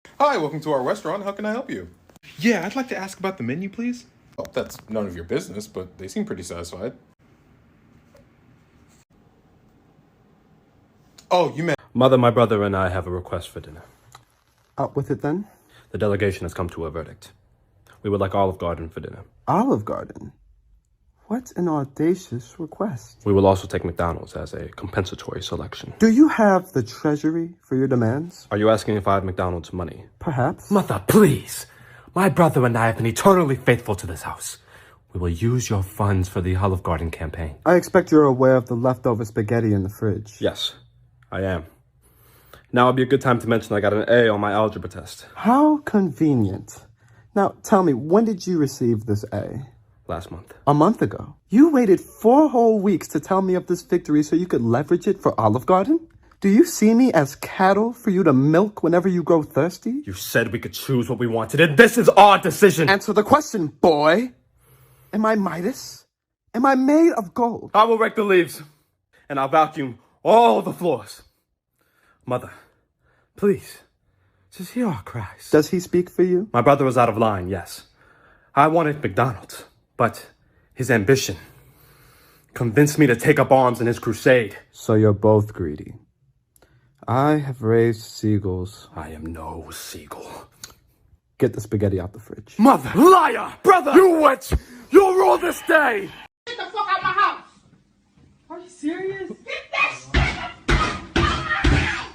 Hi, welcome to our restaurant. How can I help you? Yeah, I'd like to ask about the menu, please. Well, that's none of your business, but they seem pretty satisfied. Oh, you meant. Mother, my brother, and I have a request for dinner. Out with it then? The delegation has come to a verdict. We would like Olive Garden for dinner. Olive Garden? What an audacious request. We will also take McDonald's as a compensatory selection. Do you have the treasury for your demands? Are you asking if I have McDonald's money? Perhaps. Mother, please. My brother and I have been eternally faithful to this house. We will use your funds for the Olive Garden campaign. I expect you're aware of the leftover spaghetti in the fridge. Yes, I am. Now would be a good time to mention I got an A on my algebra test. How convenient. Now, tell me, when did you receive this A? Last month. A month ago. You waited 4 whole weeks to tell me of this victory so you could leverage it for Olive Garden? Do you see me as cattle for you to milk whenever you grow thirsty? You said we could choose what we wanted, and this is our decision. Answer the question, boy. Am I Midas? Am I made of gold? I will rake the leaves, and I'll vacuum all the floors. Mother, please, just hear our cries. Does he speak for you? My brother was out of line, yes. I wanted McDonald's, but his ambition convinced me to take up arms in his crusade. So you're both greedy. I have raised seagulls. I am no seagull. Get the spaghetti out the fridge. Mother! Liar! Brother! You witch! You'll rule this day! Get the fuck out my house! Are you serious? Get that shit the fuck out my house!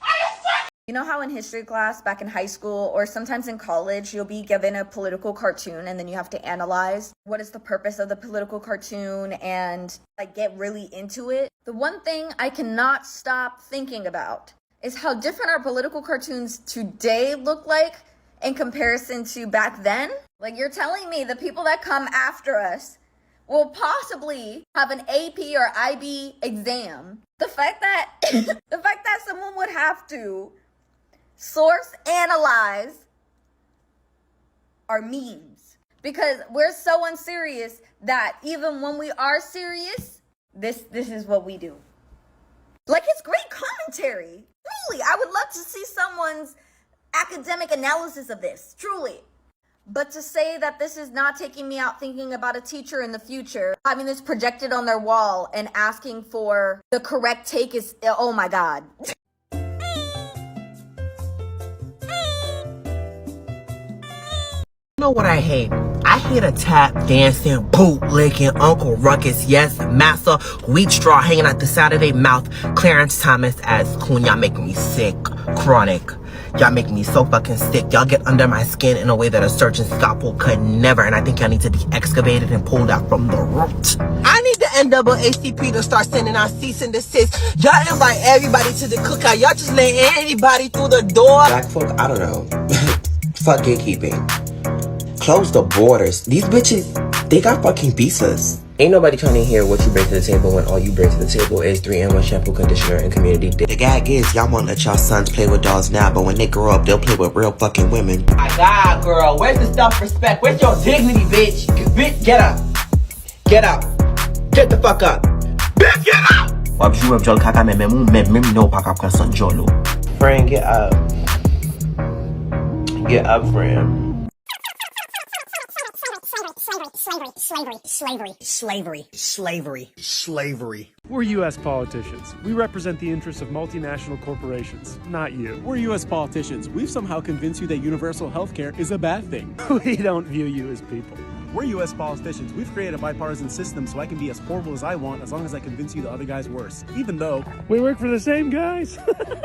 Are you fucking? You know how in history class back in high school or sometimes in college, you'll be given a political cartoon and then you have to analyze what is the purpose of the political cartoon and like get really into it? The one thing I cannot stop thinking about is how different our political cartoons today look like in comparison to back then. Like, you're telling me the people that come after us will possibly have an AP or IB exam. The fact that someone would have to source analyze our memes because we're so unserious that even when we are serious, this is what we do. Like, it's great commentary. Truly, I would love to see someone's academic analysis of this, truly. But to say that this is not taking me out thinking about a teacher in the future, having this projected on their wall and asking for the correct take is, oh my God. You know what I hate? I hate a tap dancing, bootlicking Uncle Ruckus, yes, massa, wheat straw hanging out the side of their mouth, Clarence Thomas as Coon. Y'all make me sick, chronic. Y'all make me so fucking sick. Y'all get under my skin in a way that a surgeon's scalpel could never, and I think y'all need to be excavated and pulled out from the root. I need the NAACP to start sending out cease and desist. Y'all invite everybody to the cookout. Y'all just let anybody through the door. Black folk, I don't know. Fuck gatekeeping. Close the borders. These bitches, they got fucking visas. Ain't nobody trying to hear what you bring to the table when all you bring to the table is 3-in-1 shampoo, conditioner, and community dick. The gag is, y'all wanna let y'all sons play with dolls now, but when they grow up, they'll play with real fucking women. My God, girl, where's the self-respect? Where's your dignity, bitch? Bitch, get up. Get up. Get the fuck up. Bitch, get up! Friend, get up. Get up, friend. Slavery. We're U.S. politicians. We represent the interests of multinational corporations, not you. We're U.S. politicians. We've somehow convinced you that universal health care is a bad thing. We don't view you as people. We're U.S. politicians. We've created a bipartisan system so I can be as horrible as I want as long as I convince you the other guy's worse. Even though we work for the same guys.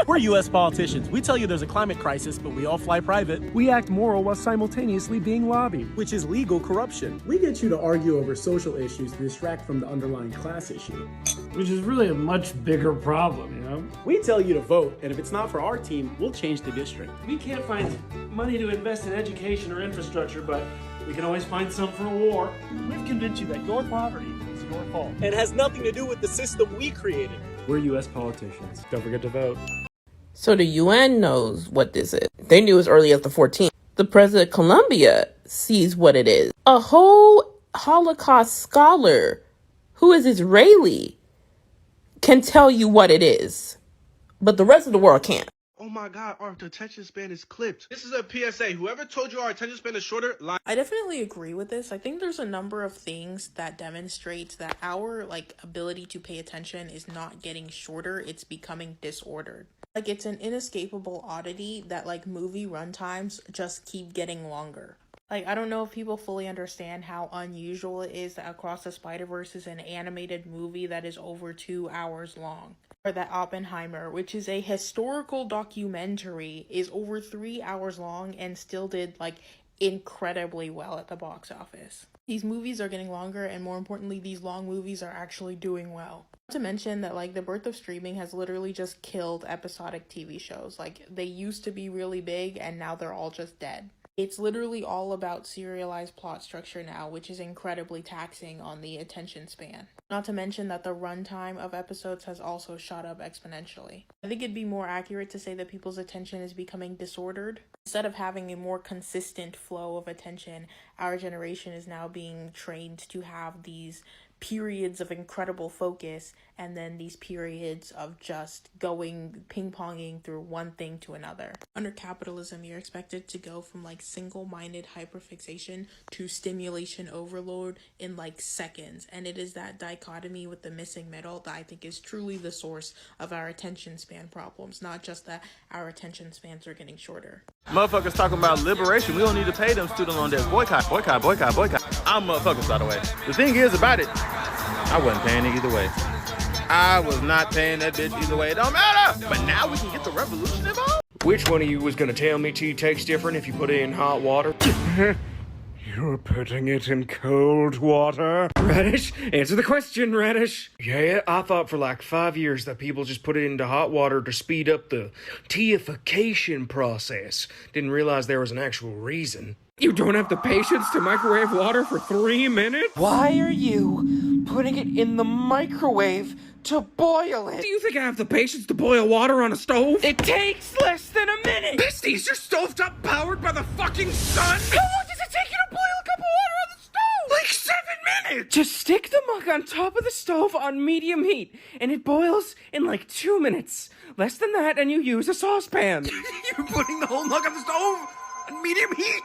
We're U.S. politicians. We tell you there's a climate crisis, but we all fly private. We act moral while simultaneously being lobbied. Which is legal corruption. We get you to argue over social issues to distract from the underlying class issue, which is really a much bigger problem, you know? We tell you to vote, and if it's not for our team, we'll change the district. We can't find money to invest in education or infrastructure, but we can always find some for a war. We've convinced you that your poverty is your fault. And has nothing to do with the system we created. We're U.S. politicians. Don't forget to vote. So the UN knows what this is. They knew as early as the 14th. The president of Colombia sees what it is. A whole Holocaust scholar who is Israeli can tell you what it is. But the rest of the world can't. Oh my god, our attention span is clipped. This is a PSA. Whoever told you our attention span is shorter, lie. I definitely agree with this. I think there's a number of things that demonstrates that our ability to pay attention is not getting shorter, it's becoming disordered. It's an inescapable oddity that movie runtimes just keep getting longer. I don't know if people fully understand how unusual it is that Across the Spider-Verse is an animated movie that is over 2 hours long. Or that Oppenheimer, which is a historical documentary, is over 3 hours long and still did incredibly well at the box office. These movies are getting longer, and more importantly, these long movies are actually doing well. Not to mention that the birth of streaming has literally just killed episodic TV shows. They used to be really big and now they're all just dead. It's literally all about serialized plot structure now, which is incredibly taxing on the attention span. Not to mention that the runtime of episodes has also shot up exponentially. I think it'd be more accurate to say that people's attention is becoming disordered. Instead of having a more consistent flow of attention, our generation is now being trained to have these periods of incredible focus and then these periods of just going ping-ponging through one thing to another. Under capitalism, you're expected to go from single-minded hyperfixation to stimulation overload in seconds, and it is that dichotomy with the missing middle that I think is truly the source of our attention span problems, not just that our attention spans are getting shorter. Motherfuckers talking about liberation. We don't need to pay them student loan debts. Boycott, boycott, boycott, boycott. I'm motherfuckers, by the way. The thing is about it, I wasn't paying it either way. I was not paying that bitch either way. It don't matter. But now we can get the revolution involved. Which one of you was gonna tell me tea tastes different if you put it in hot water? You're putting it in cold water? Radish, answer the question, Radish. Yeah, I thought for 5 years that people just put it into hot water to speed up the teification process. Didn't realize there was an actual reason. You don't have the patience to microwave water for 3 minutes? Why are you putting it in the microwave to boil it? Do you think I have the patience to boil water on a stove? It takes less than a minute! Besties, you're stovetop powered by the fucking sun? How long does it take you to boil a cup of water on the stove? 7 minutes! Just stick the mug on top of the stove on medium heat, and it boils in 2 minutes. Less than that, and you use a saucepan. You're putting the whole mug on the stove on medium heat!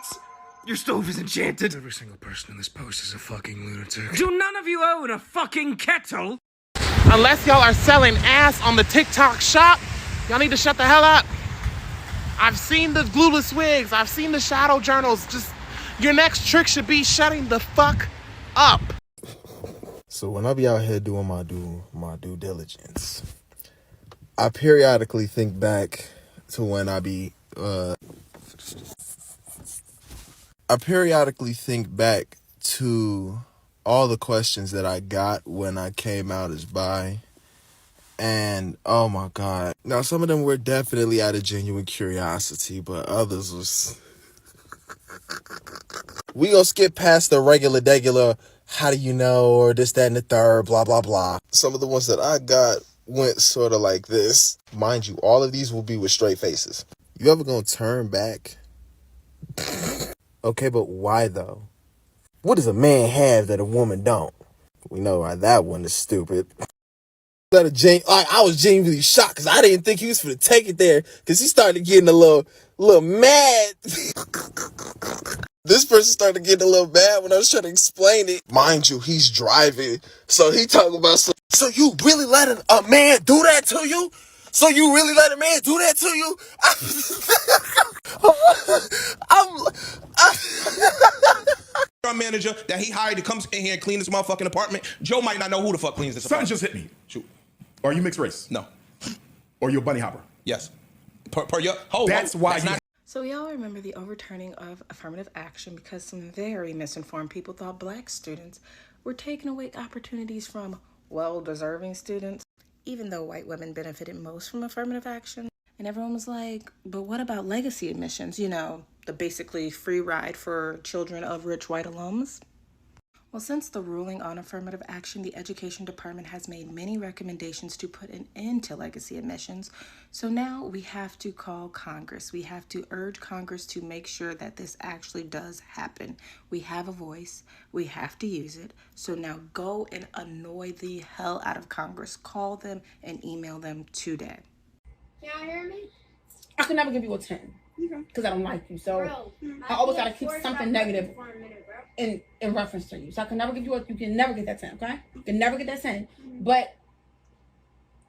Your stove is enchanted. Every single person in this post is a fucking lunatic. Do none of you own a fucking kettle? Unless y'all are selling ass on the TikTok shop, y'all need to shut the hell up. I've seen the glueless wigs. I've seen the shadow journals. Just, your next trick should be shutting the fuck up. So when I be out here doing my due diligence, I periodically think back to when I periodically think back to all the questions that I got when I came out as bi. And oh my God. Now some of them were definitely out of genuine curiosity, but others was we gonna skip past the regular how do you know, or this, that, and the third, blah, blah, blah. Some of the ones that I got went sort of like this. Mind you, all of these will be with straight faces. You ever gonna turn back? Okay, but why though? What does a man have that a woman don't? We know why that one is stupid. I was genuinely shocked because I didn't think he was going to take it there because he started getting a little mad. This person started getting a little mad when I was trying to explain it. Mind you, he's driving. So he talking about, so you really let a man do that to you? So you really let a man do that to you? Our manager that he hired to come in here and clean this motherfucking apartment. Joe might not know who the fuck cleans this apartment. Something just hit me. Shoot. Are you mixed race? No. Or you a bunny hopper? Yes. Per your That's why you. So we all remember the overturning of affirmative action because some very misinformed people thought black students were taking away opportunities from well-deserving students, even though white women benefited most from affirmative action. And everyone was like, but what about legacy admissions? You know, the basically free ride for children of rich white alums? Well, since the ruling on affirmative action, the Education Department has made many recommendations to put an end to legacy admissions. So now we have to call Congress. We have to urge Congress to make sure that this actually does happen. We have a voice. We have to use it. So now go and annoy the hell out of Congress. Call them and email them today. Y'all hear me? I could never give you a 10 because I don't like you. So I always gotta keep something negative in reference to you. So I can never give you you can never get that 10, okay? You can never get that 10. But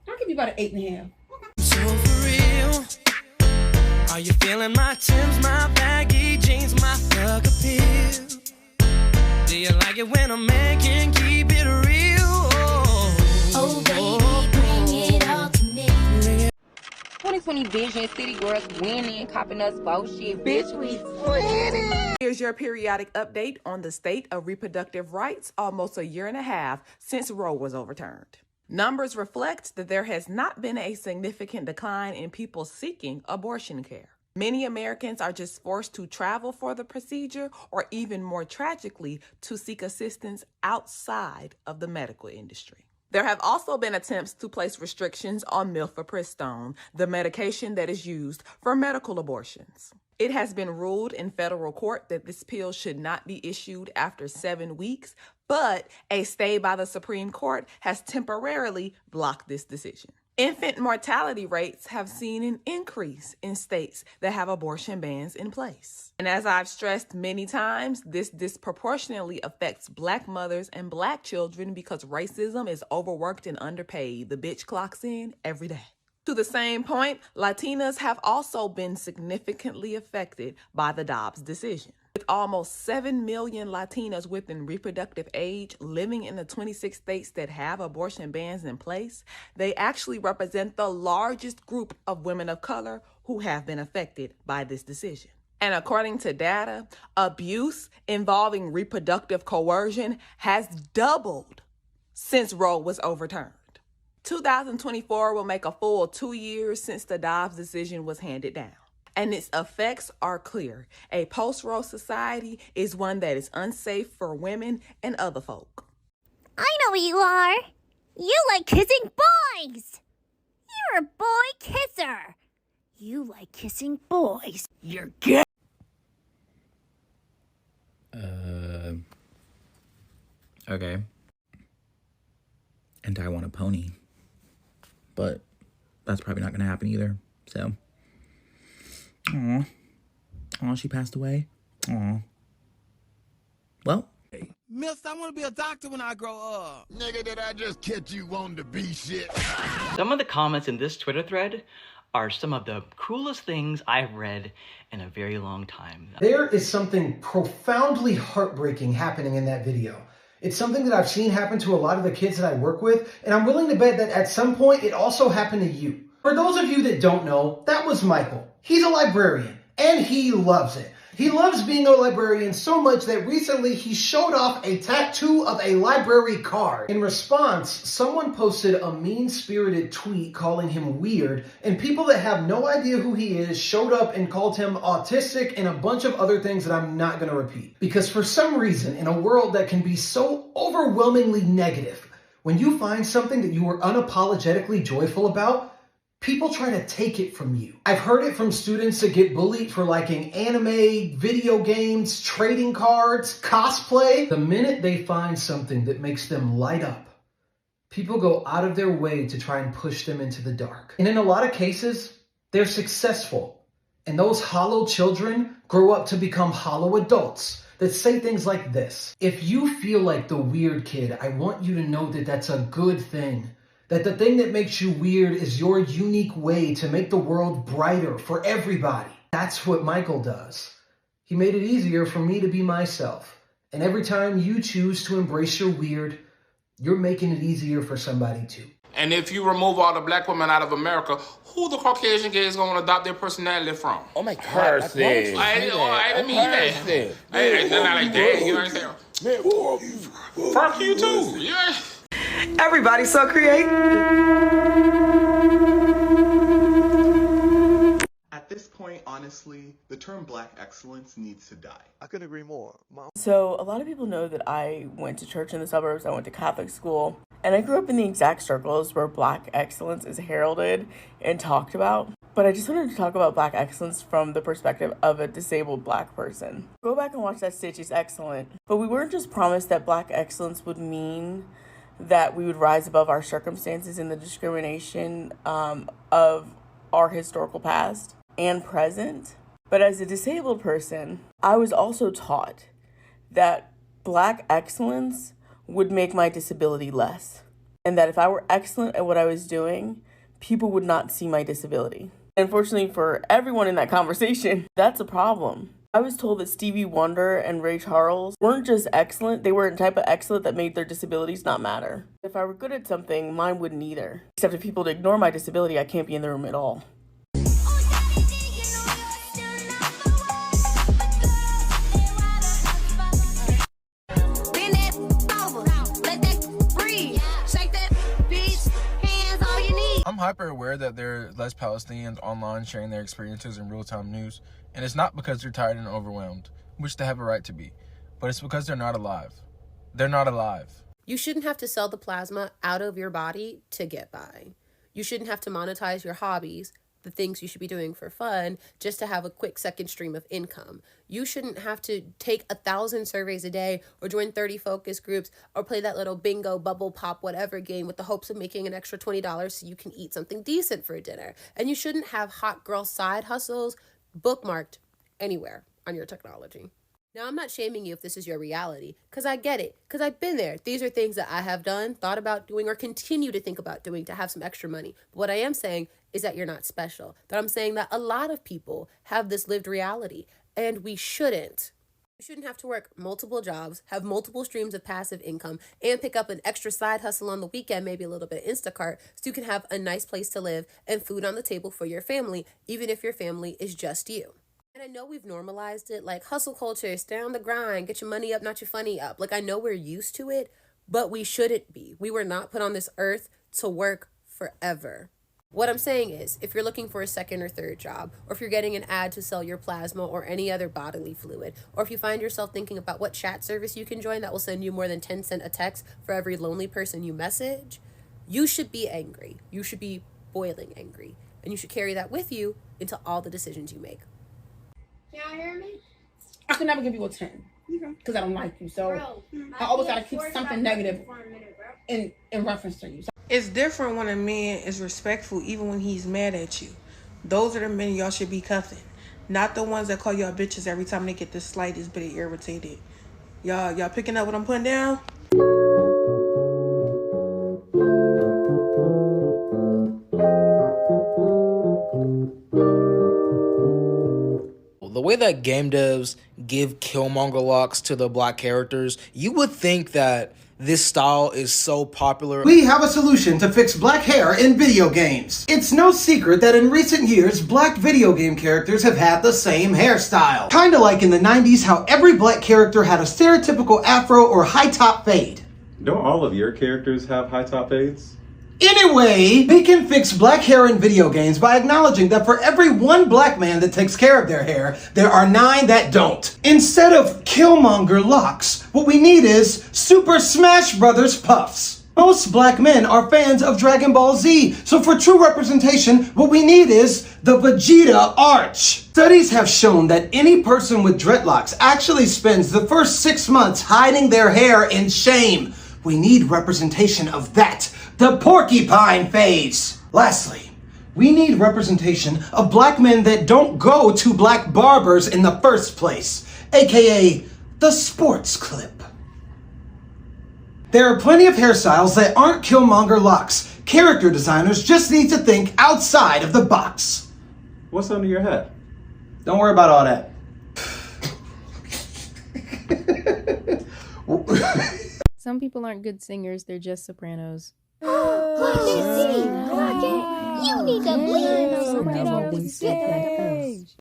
I'll give you about an 8.5. So for real, are you feeling my Timbs, my baggy jeans, my thug appeal? Do you like it when a man can keep it real? Oh, baby, bring it all to me. 2020 vision, city girls winning, copping us bullshit. Bitch, we winning. Here's your periodic update on the state of reproductive rights almost a year and a half since Roe was overturned. Numbers reflect that there has not been a significant decline in people seeking abortion care. Many Americans are just forced to travel for the procedure or even more tragically, to seek assistance outside of the medical industry. There have also been attempts to place restrictions on mifepristone, the medication that is used for medical abortions. It has been ruled in federal court that this pill should not be issued after 7 weeks, but a stay by the Supreme Court has temporarily blocked this decision. Infant mortality rates have seen an increase in states that have abortion bans in place. And as I've stressed many times, this disproportionately affects Black mothers and Black children because racism is overworked and underpaid. The bitch clocks in every day. To the same point, Latinas have also been significantly affected by the Dobbs decision. With almost 7 million Latinas within reproductive age living in the 26 states that have abortion bans in place, they actually represent the largest group of women of color who have been affected by this decision. And according to data, abuse involving reproductive coercion has doubled since Roe was overturned. 2024 will make a full 2 years since the Dobbs decision was handed down. And its effects are clear. A post-Roe society is one that is unsafe for women and other folk. I know what you are. You like kissing boys. You're a boy kisser. You like kissing boys. You're gay. Okay. And I want a pony. But that's probably not gonna happen either, so. Aw. Aw, she passed away? Aw. Well. Miss, I want to be a doctor when I grow up. Nigga, did I just catch you wanting to be shit? Some of the comments in this Twitter thread are some of the cruelest things I've read in a very long time. There is something profoundly heartbreaking happening in that video. It's something that I've seen happen to a lot of the kids that I work with, and I'm willing to bet that at some point it also happened to you. For those of you that don't know, that was Michael. He's a librarian, and he loves it. He loves being a librarian so much that recently he showed off a tattoo of a library card. In response, someone posted a mean-spirited tweet calling him weird, and people that have no idea who he is showed up and called him autistic and a bunch of other things that I'm not going to repeat. Because for some reason, in a world that can be so overwhelmingly negative, when you find something that you are unapologetically joyful about, people try to take it from you. I've heard it from students that get bullied for liking anime, video games, trading cards, cosplay. The minute they find something that makes them light up, people go out of their way to try and push them into the dark. And in a lot of cases, they're successful. And those hollow children grow up to become hollow adults that say things like this. If you feel like the weird kid, I want you to know that that's a good thing. That the thing that makes you weird is your unique way to make the world brighter for everybody. That's what Michael does. He made it easier for me to be myself. And every time you choose to embrace your weird, you're making it easier for somebody too. And if you remove all the Black women out of America, who the Caucasian gays gonna adopt their personality from? Oh my God. Percy. I didn't mean that. Hey, they're not like that. You understand? Man, who are you? Fuck you too. Yeah. Everybody's so creative. At this point, honestly, the term Black excellence needs to die. I couldn't agree more. So a lot of people know that I went to church in the suburbs, I went to Catholic school, and I grew up in the exact circles where Black excellence is heralded and talked about. But I just wanted to talk about Black excellence from the perspective of a disabled Black person. Go back and watch that Stitch, it's excellent. But we weren't just promised that Black excellence would mean that we would rise above our circumstances and the discrimination of our historical past. and present. But as a disabled person, I was also taught that Black excellence would make my disability less. And that if I were excellent at what I was doing, people would not see my disability. Unfortunately for everyone in that conversation, that's a problem. I was told that Stevie Wonder and Ray Charles weren't just excellent, they were a type of excellent that made their disabilities not matter. If I were good at something, mine wouldn't either. Except if people would ignore my disability, I can't be in the room at all. I'm hyper aware that there are less Palestinians online sharing their experiences in real-time news, and it's not because they're tired and overwhelmed, which they have a right to be, but it's because they're not alive. They're not alive. You shouldn't have to sell the plasma out of your body to get by. You shouldn't have to monetize your hobbies, the things you should be doing for fun, just to have a quick second stream of income. You shouldn't have to take 1,000 surveys a day or join 30 focus groups or play that little bingo, bubble pop, whatever game with the hopes of making an extra $20 so you can eat something decent for dinner. And you shouldn't have hot girl side hustles bookmarked anywhere on your technology. Now, I'm not shaming you if this is your reality, because I get it, because I've been there. These are things that I have done, thought about doing, or continue to think about doing to have some extra money. But what I am saying is that you're not special. That I'm saying that a lot of people have this lived reality, and we shouldn't. You shouldn't have to work multiple jobs, have multiple streams of passive income, and pick up an extra side hustle on the weekend, maybe a little bit of Instacart, so you can have a nice place to live and food on the table for your family, even if your family is just you. And I know we've normalized it, like hustle culture, stay on the grind, get your money up, not your funny up. Like, I know we're used to it, but we shouldn't be. We were not put on this earth to work forever. What I'm saying is, if you're looking for a second or third job, or if you're getting an ad to sell your plasma or any other bodily fluid, or if you find yourself thinking about what chat service you can join that will send you more than 10 cents a text for every lonely person you message, you should be angry. You should be boiling angry. And you should carry that with you into all the decisions you make. Y'all hear me? I could never give you a 10 because I don't like you. So I always gotta keep something negative in reference to you. So it's different when a man is respectful, even when he's mad at you. Those are the men y'all should be cuffing, not the ones that call y'all bitches every time they get the slightest bit irritated. Y'all picking up what I'm putting down? The way that game devs give Killmonger locks to the black characters, you would think that this style is so popular. We have a solution to fix black hair in video games. It's no secret that in recent years, black video game characters have had the same hairstyle. Kinda like in the 90s, how every black character had a stereotypical afro or high top fade. Don't all of your characters have high top fades? Anyway, we can fix black hair in video games by acknowledging that for every one black man that takes care of their hair, there are 9 that don't. Instead of Killmonger locks, what we need is Super Smash Brothers puffs. Most black men are fans of Dragon Ball Z, so for true representation, what we need is the Vegeta arch. Studies have shown that any person with dreadlocks actually spends the first 6 months hiding their hair in shame. We need representation of that. The porcupine face. Lastly, we need representation of black men that don't go to black barbers in the first place, aka the sports clip. There are plenty of hairstyles that aren't Killmonger locks. Character designers just need to think outside of the box. What's under your hat? Don't worry about all that. Some people aren't good singers, they're just sopranos. You need to leave. Get off the stage.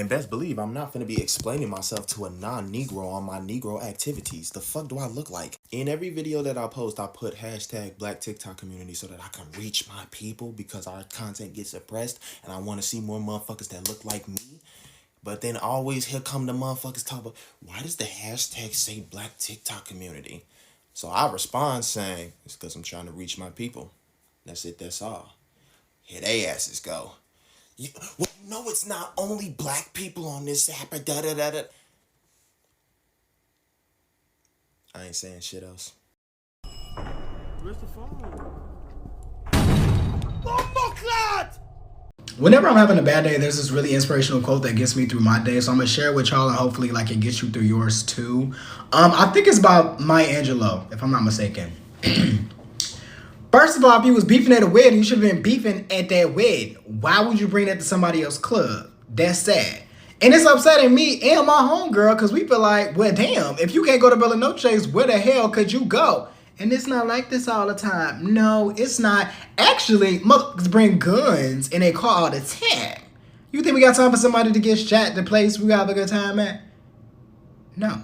And best believe I'm not finna be explaining myself to a non-Negro on my Negro activities. The fuck do I look like? In every video that I post, I put hashtag Black TikTok community so that I can reach my people because our content gets suppressed and I want to see more motherfuckers that look like me. But then always here come the motherfuckers talk about, why does the hashtag say Black TikTok community? So I respond saying, it's because I'm trying to reach my people. That's it, that's all. Here they asses go. Well, no, it's not only black people on this app. Da-da-da-da. I ain't saying shit else. Where's the phone? Whenever I'm having a bad day, there's this really inspirational quote that gets me through my day. So I'm gonna share it with y'all and hopefully like it gets you through yours too. I think it's about Maya Angelou, if I'm not mistaken. First of all, if you was beefing at a wedding, you should have been beefing at that wedding. Why would you bring that to somebody else's club? That's sad. And it's upsetting me and my homegirl because we feel like, well, damn, if you can't go to Bella Noche's, where the hell could you go? And it's not like this all the time. No, it's not. Actually, motherfuckers bring guns and they call all the time. You think we got time for somebody to get shot at the place we have a good time at? No.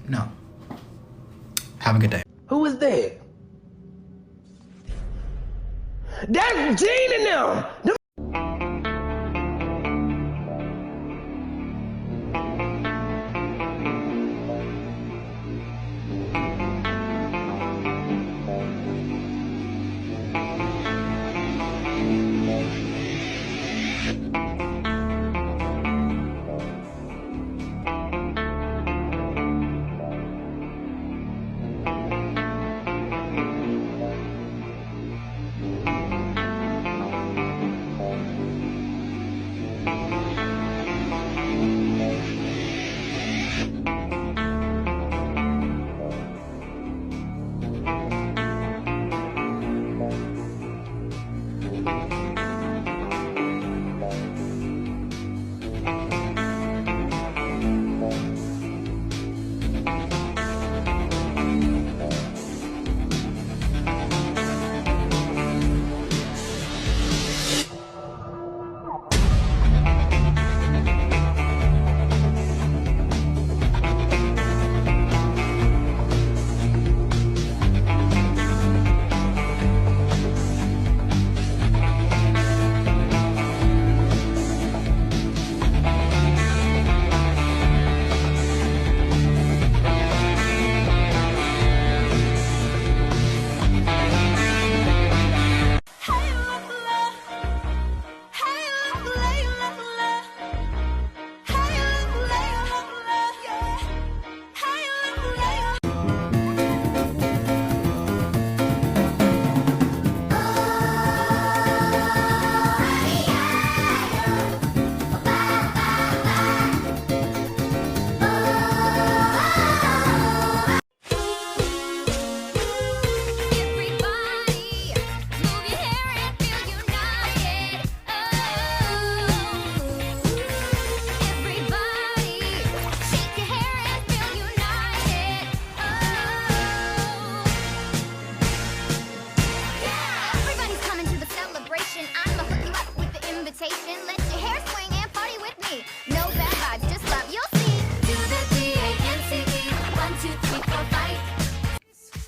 No. Have a good day. Who is that? That's Gene and them.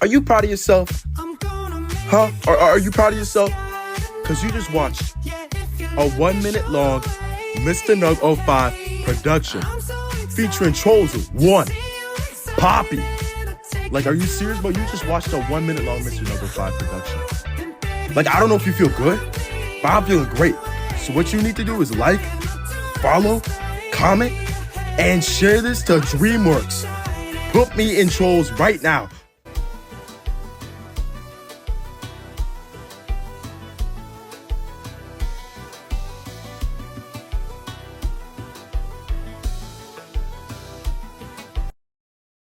Are you proud of yourself? Huh? Are you proud of yourself? Because you just watched a 1 minute long Mr. Nug 05 production featuring Trolls 1, Poppy. Like, are you serious, bro? You just watched a 1 minute long Mr. Nug 05 production. Like, I don't know if you feel good, but I'm feeling great. So what you need to do is like, follow, comment, and share this to DreamWorks. Put me in Trolls right now.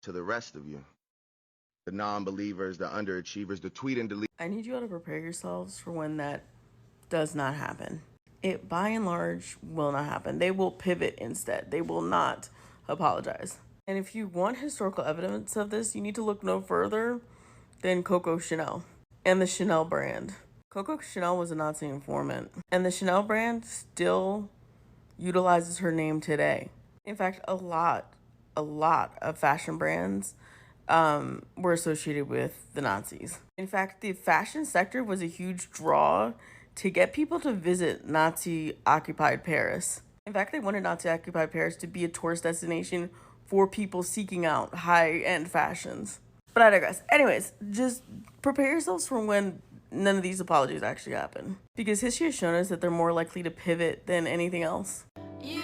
To the rest of you, the non-believers, the underachievers, the tweet and delete. I need you all to prepare yourselves for when that does not happen. It, by and large, will not happen. They will pivot instead. They will not apologize. And if you want historical evidence of this, you need to look no further than Coco Chanel and the Chanel brand. Coco Chanel was a Nazi informant, and the Chanel brand still utilizes her name today. In fact, a lot of fashion brands were associated with the Nazis. In fact, the fashion sector was a huge draw to get people to visit Nazi-occupied Paris. In fact, they wanted Nazi-occupied Paris to be a tourist destination for people seeking out high-end fashions. But I digress. Anyways, just prepare yourselves for when none of these apologies actually happen, because history has shown us that they're more likely to pivot than anything else. You